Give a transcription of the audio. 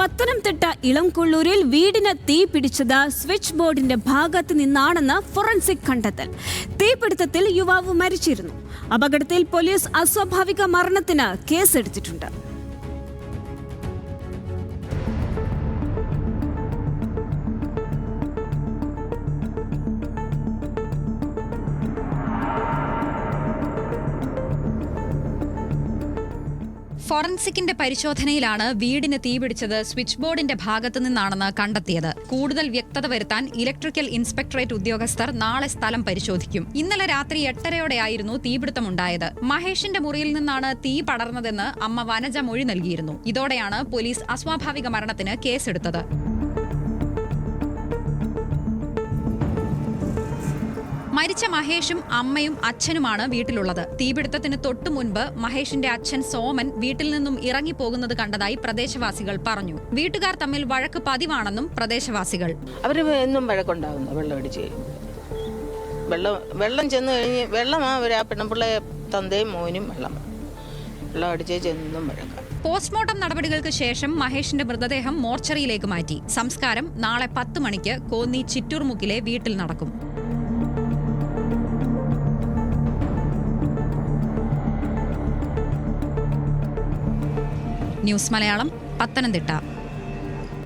പത്തനംതിട്ട ഇളംകൊള്ളൂരിൽ വീടിന് തീ പിടിച്ചത് സ്വിച്ച് ബോർഡിന്റെ ഭാഗത്ത് നിന്നാണെന്ന് ഫോറൻസിക് കണ്ടെത്തൽ. തീപിടുത്തത്തിൽ യുവാവ് മരിച്ചിരുന്നു. അപകടത്തിൽ പോലീസ് അസ്വാഭാവിക മരണത്തിന് കേസെടുത്തിട്ടുണ്ട്. ഫോറൻസിക്കിന്റെ പരിശോധനയിലാണ് വീടിന് തീപിടിച്ചത് സ്വിച്ച് ബോർഡിന്റെ ഭാഗത്തു നിന്നാണെന്ന് കണ്ടെത്തിയത്. കൂടുതൽ വ്യക്തത വരുത്താൻ ഇലക്ട്രിക്കൽ ഇൻസ്പെക്ടറേറ്റ് ഉദ്യോഗസ്ഥർ നാളെ സ്ഥലം പരിശോധിക്കും. ഇന്നലെ രാത്രി 8:30യോടെയായിരുന്നു തീപിടുത്തമുണ്ടായത്. മഹേഷിന്റെ മുറിയിൽ നിന്നാണ് തീ പടർന്നതെന്ന് അമ്മ വനജ മൊഴി നൽകിയിരുന്നു. ഇതോടെയാണ് പോലീസ് അസ്വാഭാവിക മരണത്തിന് കേസെടുത്തത്. മരിച്ച മഹേഷും അമ്മയും അച്ഛനുമാണ് വീട്ടിലുള്ളത്. തീപിടുത്തത്തിന് തൊട്ടു മുൻപ് മഹേഷിന്റെ അച്ഛൻ സോമൻ വീട്ടിൽ നിന്നും ഇറങ്ങിപ്പോകുന്നത് കണ്ടതായി പ്രദേശവാസികൾ പറഞ്ഞു. വീട്ടുകാർ തമ്മിൽ വഴക്ക് പതിവാണെന്നും പ്രദേശവാസികൾ. അവര് എന്നും വഴക്കുണ്ടാവുന്നു. വെള്ളം അടിച്ച് വെള്ളം ചെന്ന് കഴിഞ്ഞ് വെള്ളമാ ആ പെണ്ണുപിള്ളെ തന്തയും മോനും വെള്ളം അടിച്ച് ചെന്നും വഴക്കാം. പോസ്റ്റ്മോർട്ടം നടപടികൾക്ക് ശേഷം മഹേഷിന്റെ മൃതദേഹം മോർച്ചറിയിലേക്ക് മാറ്റി. സംസ്കാരം നാളെ 10 മണിക്ക് കോന്നി ചിറ്റൂർമുക്കിലെ വീട്ടിൽ നടക്കും. ന്യൂസ് മലയാളം, പത്തനംതിട്ട.